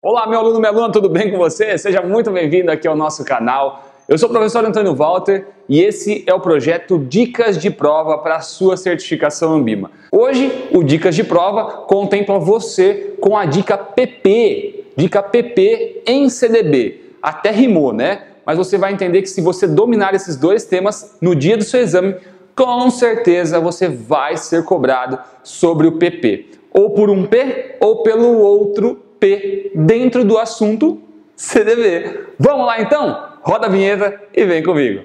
Olá, meu aluno, minha aluna, tudo bem com você? Seja muito bem-vindo aqui ao nosso canal. Eu sou o professor Antônio Walter e esse é o projeto Dicas de Prova para a sua certificação Ambima. Hoje, o Dicas de Prova contempla você com a dica PP em CDB. Até rimou, né? Mas você vai entender que se você dominar esses dois temas no dia do seu exame, com certeza você vai ser cobrado sobre o PP. Ou por um P ou pelo outro P dentro do assunto CDB. Vamos lá então? Roda a vinheta e vem comigo.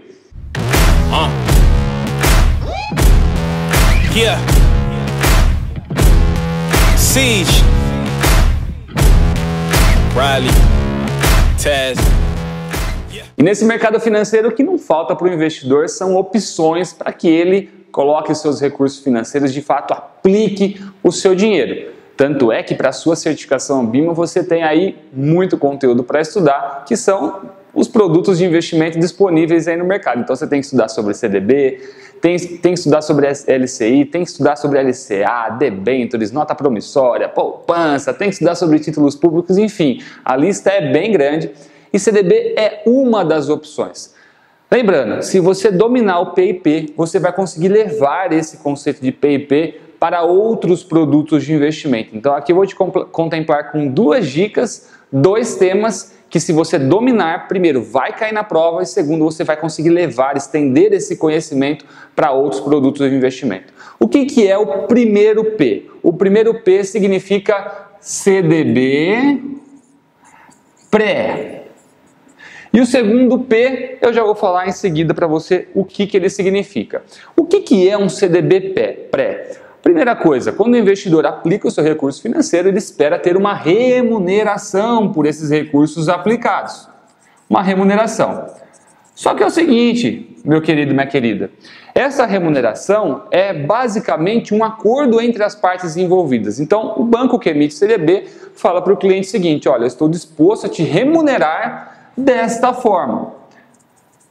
Yeah. Siege. Riley. Taz. E nesse mercado financeiro, o que não falta para o investidor são opções para que ele coloque seus recursos financeiros, de fato aplique o seu dinheiro. Tanto é que para a sua certificação Ambima você tem aí muito conteúdo para estudar, que são os produtos de investimento disponíveis aí no mercado. Então você tem que estudar sobre CDB, tem que estudar sobre LCI, tem que estudar sobre LCA, debêntures, nota promissória, poupança, tem que estudar sobre títulos públicos, enfim, a lista é bem grande e CDB é uma das opções. Lembrando, se você dominar o PIP, você vai conseguir levar esse conceito de PIP para outros produtos de investimento. Então aqui eu vou te contemplar com duas dicas, dois temas que se você dominar, primeiro vai cair na prova e segundo você vai conseguir levar, estender esse conhecimento para outros produtos de investimento. O que é o primeiro P? O primeiro P significa CDB pré. E o segundo P, eu já vou falar em seguida para você o que ele significa. O que é um CDB pré? Primeira coisa, quando o investidor aplica o seu recurso financeiro, ele espera ter uma remuneração por esses recursos aplicados. Uma remuneração. Só que é o seguinte, meu querido e minha querida, essa remuneração é basicamente um acordo entre as partes envolvidas. Então, o banco que emite CDB fala para o cliente o seguinte, olha, eu estou disposto a te remunerar desta forma,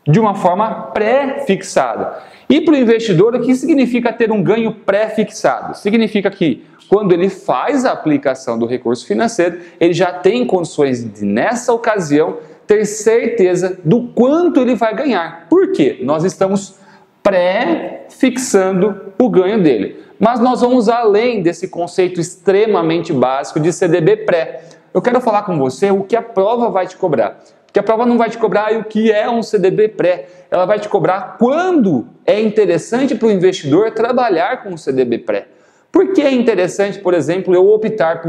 de uma forma pré-fixada. E para o investidor, o que significa ter um ganho pré-fixado? Significa que quando ele faz a aplicação do recurso financeiro, ele já tem condições de, nessa ocasião, ter certeza do quanto ele vai ganhar. Por quê? Nós estamos pré-fixando o ganho dele. Mas nós vamos além desse conceito extremamente básico de CDB pré. Eu quero falar com você o que a prova vai te cobrar. Porque a prova não vai te cobrar o que é um CDB pré, ela vai te cobrar quando é interessante para o investidor trabalhar com um CDB pré. Por que é interessante, por exemplo, eu optar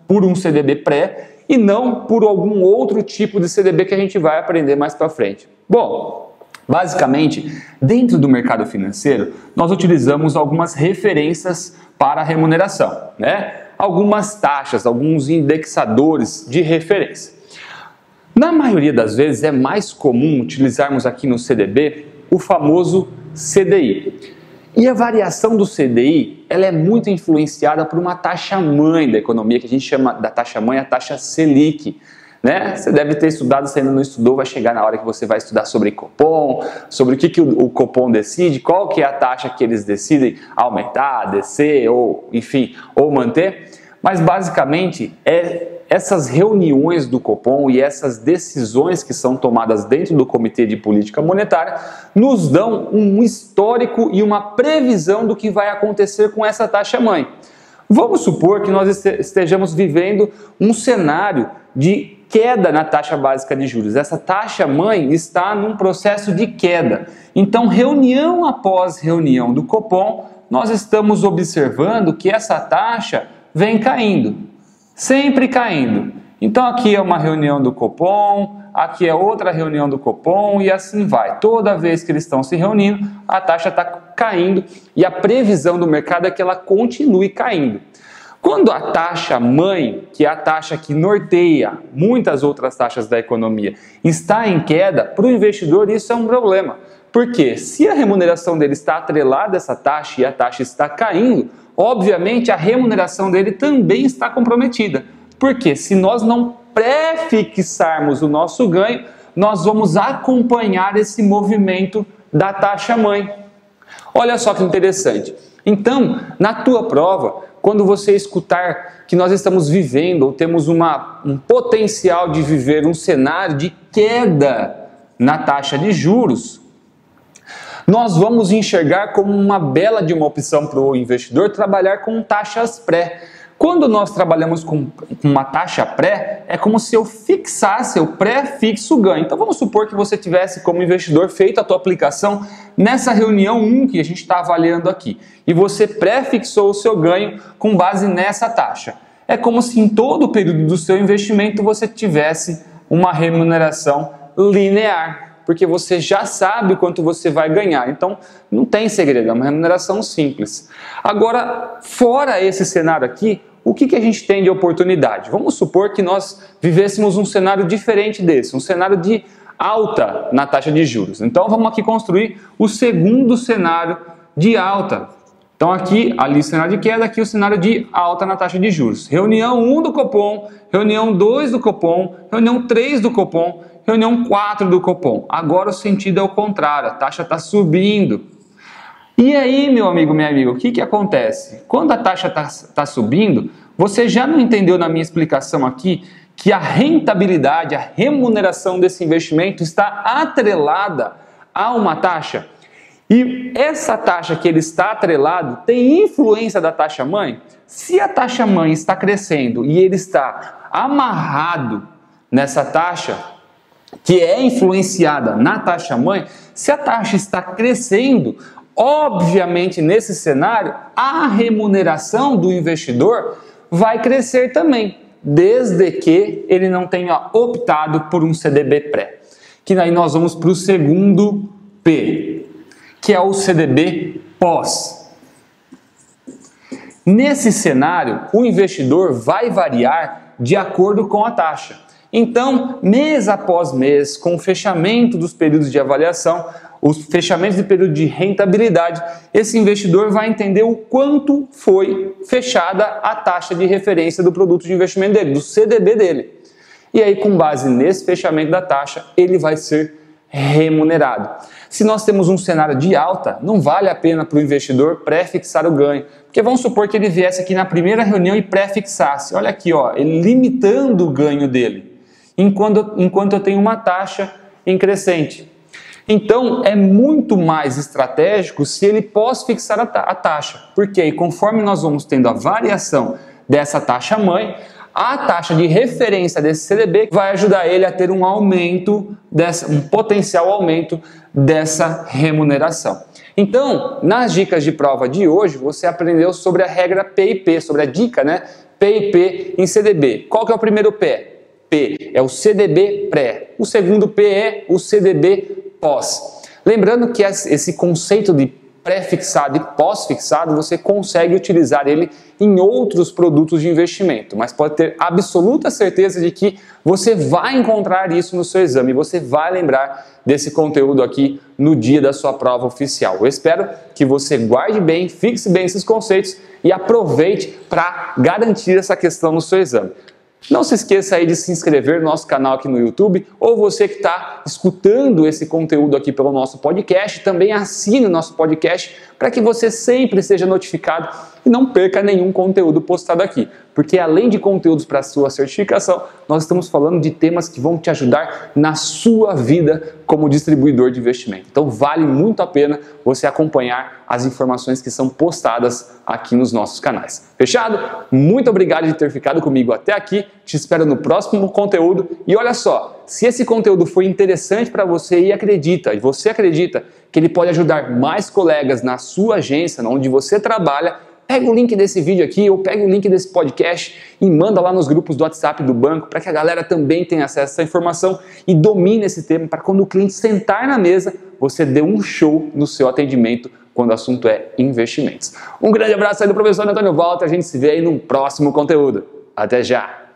por um CDB pré e não por algum outro tipo de CDB que a gente vai aprender mais para frente? Bom, basicamente, dentro do mercado financeiro, nós utilizamos algumas referências para a remuneração, né? Algumas taxas, alguns indexadores de referência. Na maioria das vezes é mais comum utilizarmos aqui no CDB o famoso CDI. E a variação do CDI ela é muito influenciada por uma taxa-mãe da economia, que a gente chama da taxa-mãe a taxa Selic. Né? Você deve ter estudado, se ainda não estudou, vai chegar na hora que você vai estudar sobre Copom, sobre o que o Copom decide, qual que é a taxa que eles decidem aumentar, descer, ou enfim, ou manter. Mas basicamente essas reuniões do Copom e essas decisões que são tomadas dentro do Comitê de Política Monetária nos dão um histórico e uma previsão do que vai acontecer com essa taxa-mãe. Vamos supor que nós estejamos vivendo um cenário de queda na taxa básica de juros. Essa taxa-mãe está num processo de queda. Então, reunião após reunião do Copom, nós estamos observando que essa taxa vem caindo, sempre caindo. Então aqui é uma reunião do Copom, aqui é outra reunião do Copom e assim vai. Toda vez que eles estão se reunindo, a taxa está caindo e a previsão do mercado é que ela continue caindo. Quando a taxa mãe, que é a taxa que norteia muitas outras taxas da economia, está em queda, para o investidor isso é um problema. Porque se a remuneração dele está atrelada a essa taxa e a taxa está caindo, obviamente a remuneração dele também está comprometida. Porque se nós não pré-fixarmos o nosso ganho, nós vamos acompanhar esse movimento da taxa-mãe. Olha só que interessante. Então, na tua prova, quando você escutar que nós estamos vivendo ou temos um potencial de viver um cenário de queda na taxa de juros, nós vamos enxergar como uma bela de uma opção para o investidor trabalhar com taxas pré. Quando nós trabalhamos com uma taxa pré, é como se eu fixasse, eu pré-fixo o ganho. Então vamos supor que você tivesse como investidor feito a tua aplicação nessa reunião 1 que a gente está avaliando aqui. E você pré-fixou o seu ganho com base nessa taxa. É como se em todo o período do seu investimento você tivesse uma remuneração linear. Porque você já sabe quanto você vai ganhar. Então, não tem segredo, é uma remuneração simples. Agora, fora esse cenário aqui, o que a gente tem de oportunidade? Vamos supor que nós vivêssemos um cenário diferente desse, um cenário de alta na taxa de juros. Então, vamos aqui construir o segundo cenário de alta. Então, aqui, ali o cenário de queda, aqui o cenário de alta na taxa de juros. Reunião 1 do Copom, reunião 2 do Copom, reunião 3 do Copom, reunião 4 do Copom. Agora o sentido é o contrário, a taxa está subindo. E aí, meu amigo, minha amiga, o que acontece? Quando a taxa está subindo, você já não entendeu na minha explicação aqui que a rentabilidade, a remuneração desse investimento está atrelada a uma taxa? E essa taxa que ele está atrelado tem influência da taxa mãe? Se a taxa mãe está crescendo e ele está amarrado nessa taxa, que é influenciada na taxa mãe, se a taxa está crescendo, obviamente nesse cenário, a remuneração do investidor vai crescer também, desde que ele não tenha optado por um CDB pré. Que aí nós vamos para o segundo P, que é o CDB pós. Nesse cenário, o investidor vai variar de acordo com a taxa. Então, mês após mês, com o fechamento dos períodos de avaliação, os fechamentos de período de rentabilidade, esse investidor vai entender o quanto foi fechada a taxa de referência do produto de investimento dele, do CDB dele. E aí, com base nesse fechamento da taxa, ele vai ser remunerado. Se nós temos um cenário de alta, não vale a pena para o investidor pré-fixar o ganho. Porque vamos supor que ele viesse aqui na primeira reunião e pré-fixasse. Olha aqui, ó, ele limitando o ganho dele, enquanto eu tenho uma taxa em crescente. Então, é muito mais estratégico se ele pós-fixar a taxa. Porque aí, conforme nós vamos tendo a variação dessa taxa mãe, a taxa de referência desse CDB vai ajudar ele a ter um aumento, um potencial aumento dessa remuneração. Então, nas dicas de prova de hoje, você aprendeu sobre a regra P&P, sobre a dica, né? P&P em CDB. Qual que é o primeiro P? P é o CDB pré. O segundo P é o CDB pós. Lembrando que esse conceito de pré-fixado e pós-fixado, você consegue utilizar ele em outros produtos de investimento, mas pode ter absoluta certeza de que você vai encontrar isso no seu exame, você vai lembrar desse conteúdo aqui no dia da sua prova oficial. Eu espero que você guarde bem, fixe bem esses conceitos e aproveite para garantir essa questão no seu exame. Não se esqueça aí de se inscrever no nosso canal aqui no YouTube, ou você que está escutando esse conteúdo aqui pelo nosso podcast, também assine o nosso podcast para que você sempre seja notificado e não perca nenhum conteúdo postado aqui. Porque além de conteúdos para a sua certificação, nós estamos falando de temas que vão te ajudar na sua vida como distribuidor de investimento. Então vale muito a pena você acompanhar as informações que são postadas aqui nos nossos canais. Fechado? Muito obrigado de ter ficado comigo até aqui. Te espero no próximo conteúdo. E olha só, se esse conteúdo foi interessante para você e você acredita que ele pode ajudar mais colegas na sua agência, onde você trabalha, pega o link desse vídeo aqui ou pega o link desse podcast e manda lá nos grupos do WhatsApp do banco para que a galera também tenha acesso a essa informação e domine esse tema para quando o cliente sentar na mesa, você dê um show no seu atendimento quando o assunto é investimentos. Um grande abraço aí do professor Antônio Walter, a gente se vê aí no próximo conteúdo. Até já!